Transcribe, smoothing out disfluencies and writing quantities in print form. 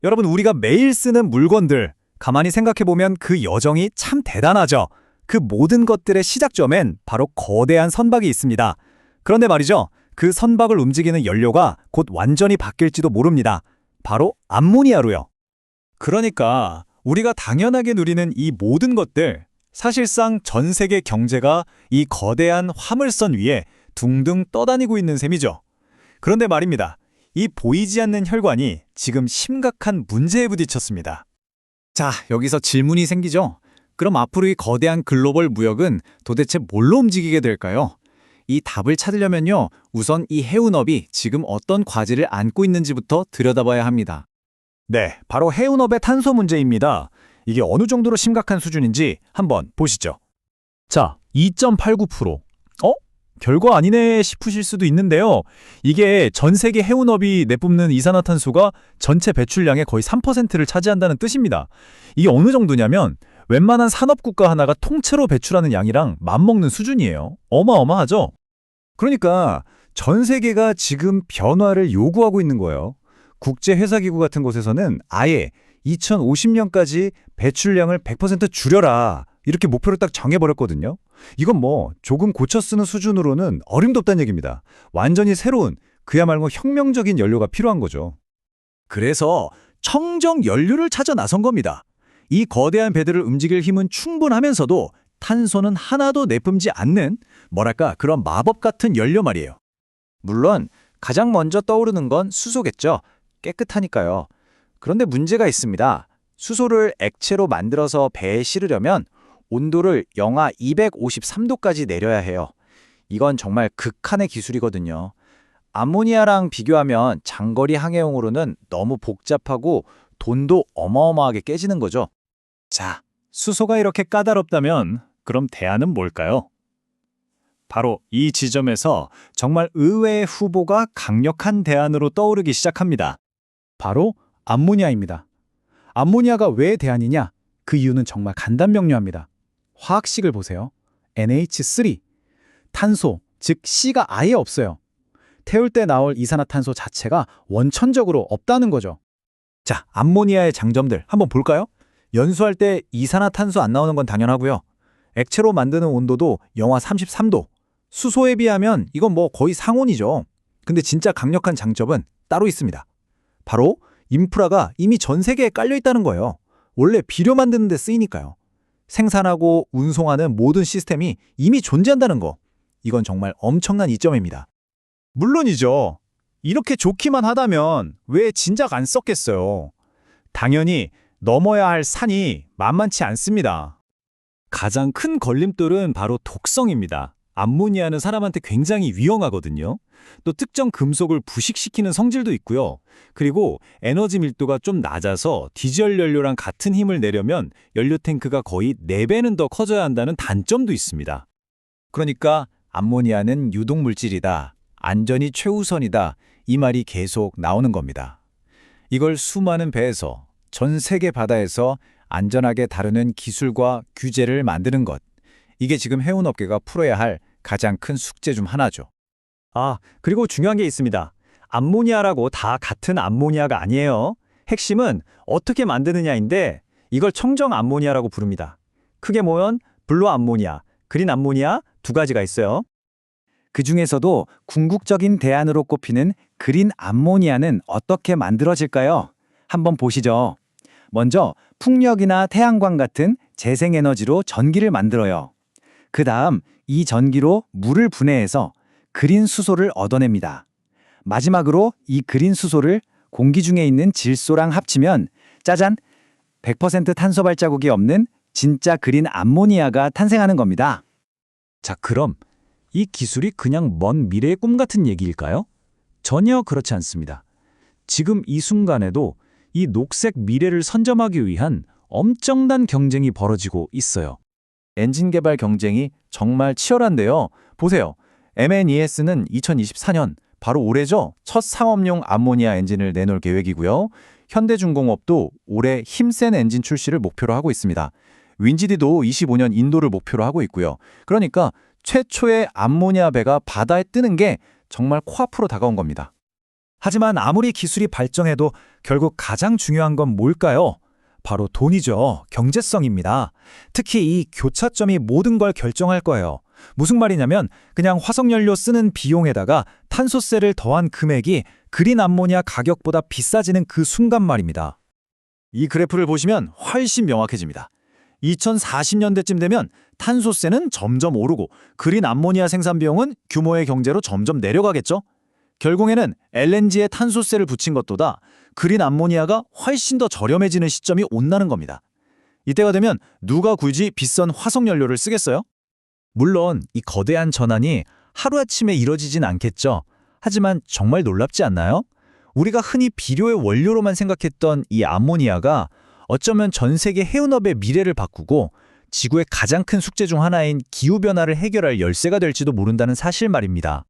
여러분, 우리가 매일 쓰는 물건들, 가만히 생각해보면 그 여정이 참 대단하죠. 그 모든 것들의 시작점엔 바로 거대한 선박이 있습니다. 그런데 말이죠, 그 선박을 움직이는 연료가 곧 완전히 바뀔지도 모릅니다. 바로 암모니아로요. 그러니까 우리가 당연하게 누리는 이 모든 것들, 사실상 전 세계 경제가 이 거대한 화물선 위에 둥둥 떠다니고 있는 셈이죠. 그런데 말입니다. 이 보이지 않는 혈관이 지금 심각한 문제에 부딪혔습니다. 자, 여기서 질문이 생기죠? 그럼 앞으로 이 거대한 글로벌 무역은 도대체 뭘로 움직이게 될까요? 이 답을 찾으려면요, 우선 이 해운업이 지금 어떤 과제를 안고 있는지부터 들여다봐야 합니다. 네, 바로 해운업의 탄소 문제입니다. 이게 어느 정도로 심각한 수준인지 한번 보시죠. 자, 2.89%. 별거 아니네 싶으실 수도 있는데요. 이게 전 세계 해운업이 내뿜는 이산화탄소가 전체 배출량의 거의 3%를 차지한다는 뜻입니다. 이게 어느 정도냐면 웬만한 산업국가 하나가 통째로 배출하는 양이랑 맞먹는 수준이에요. 어마어마하죠? 그러니까 전 세계가 지금 변화를 요구하고 있는 거예요. 국제회사기구 같은 곳에서는 아예 2050년까지 배출량을 100% 줄여라, 이렇게 목표를 딱 정해버렸거든요. 이건 뭐 조금 고쳐 쓰는 수준으로는 어림도 없다는 얘기입니다. 완전히 새로운, 그야말로 혁명적인 연료가 필요한 거죠. 그래서 청정 연료를 찾아 나선 겁니다. 이 거대한 배들을 움직일 힘은 충분하면서도 탄소는 하나도 내뿜지 않는, 뭐랄까, 그런 마법 같은 연료 말이에요. 물론 가장 먼저 떠오르는 건 수소겠죠. 깨끗하니까요. 그런데 문제가 있습니다. 수소를 액체로 만들어서 배에 실으려면 온도를 영하 253도까지 내려야 해요. 이건 정말 극한의 기술이거든요. 암모니아랑 비교하면 장거리 항해용으로는 너무 복잡하고 돈도 어마어마하게 깨지는 거죠. 자, 수소가 이렇게 까다롭다면 그럼 대안은 뭘까요? 바로 이 지점에서 정말 의외의 후보가 강력한 대안으로 떠오르기 시작합니다. 바로 암모니아입니다. 암모니아가 왜 대안이냐? 그 이유는 정말 간단명료합니다. 화학식을 보세요. NH3. 탄소, 즉 C가 아예 없어요. 태울 때 나올 이산화탄소 자체가 원천적으로 없다는 거죠. 자, 암모니아의 장점들 한번 볼까요? 연수할 때 이산화탄소 안 나오는 건 당연하고요. 액체로 만드는 온도도 영하 33도. 수소에 비하면 이건 뭐 거의 상온이죠. 근데 진짜 강력한 장점은 따로 있습니다. 바로 인프라가 이미 전 세계에 깔려 있다는 거예요. 원래 비료 만드는 데 쓰이니까요. 생산하고 운송하는 모든 시스템이 이미 존재한다는 거. 이건 정말 엄청난 이점입니다. 물론이죠. 이렇게 좋기만 하다면 왜 진작 안 썼겠어요. 당연히 넘어야 할 산이 만만치 않습니다. 가장 큰 걸림돌은 바로 독성입니다. 암모니아는 사람한테 굉장히 위험하거든요. 또 특정 금속을 부식시키는 성질도 있고요. 그리고 에너지 밀도가 좀 낮아서 디젤 연료랑 같은 힘을 내려면 연료 탱크가 거의 4배는 더 커져야 한다는 단점도 있습니다. 그러니까 암모니아는 유독물질이다, 안전이 최우선이다, 이 말이 계속 나오는 겁니다. 이걸 수많은 배에서, 전 세계 바다에서 안전하게 다루는 기술과 규제를 만드는 것. 이게 지금 해운업계가 풀어야 할 가장 큰 숙제 중 하나죠. 그리고 중요한 게 있습니다. 암모니아라고 다 같은 암모니아가 아니에요. 핵심은 어떻게 만드느냐인데 이걸 청정 암모니아라고 부릅니다. 크게 보면 블루 암모니아, 그린 암모니아 두 가지가 있어요. 그 중에서도 궁극적인 대안으로 꼽히는 그린 암모니아는 어떻게 만들어질까요? 한번 보시죠. 먼저 풍력이나 태양광 같은 재생에너지로 전기를 만들어요. 그 다음 이 전기로 물을 분해해서 그린 수소를 얻어냅니다. 마지막으로 이 그린 수소를 공기 중에 있는 질소랑 합치면 짜잔! 100% 탄소 발자국이 없는 진짜 그린 암모니아가 탄생하는 겁니다. 자, 그럼 이 기술이 그냥 먼 미래의 꿈 같은 얘기일까요? 전혀 그렇지 않습니다. 지금 이 순간에도 이 녹색 미래를 선점하기 위한 엄청난 경쟁이 벌어지고 있어요. 엔진 개발 경쟁이 정말 치열한데요. 보세요. MNES는 2024년, 바로 올해죠, 첫 상업용 암모니아 엔진을 내놓을 계획이고요. 현대중공업도 올해 힘센 엔진 출시를 목표로 하고 있습니다. 윈지디도 25년 인도를 목표로 하고 있고요. 그러니까 최초의 암모니아 배가 바다에 뜨는 게 정말 코앞으로 다가온 겁니다. 하지만 아무리 기술이 발전해도 결국 가장 중요한 건 뭘까요? 바로 돈이죠. 경제성입니다. 특히 이 교차점이 모든 걸 결정할 거예요. 무슨 말이냐면 그냥 화석연료 쓰는 비용에다가 탄소세를 더한 금액이 그린 암모니아 가격보다 비싸지는 그 순간 말입니다. 이 그래프를 보시면 훨씬 명확해집니다. 2040년대쯤 되면 탄소세는 점점 오르고 그린 암모니아 생산 비용은 규모의 경제로 점점 내려가겠죠? 결국에는 LNG에 탄소세를 붙인 것보다 그린 암모니아가 훨씬 더 저렴해지는 시점이 온다는 겁니다. 이때가 되면 누가 굳이 비싼 화석연료를 쓰겠어요? 물론 이 거대한 전환이 하루아침에 이뤄지진 않겠죠. 하지만 정말 놀랍지 않나요? 우리가 흔히 비료의 원료로만 생각했던 이 암모니아가 어쩌면 전 세계 해운업의 미래를 바꾸고 지구의 가장 큰 숙제 중 하나인 기후변화를 해결할 열쇠가 될지도 모른다는 사실 말입니다.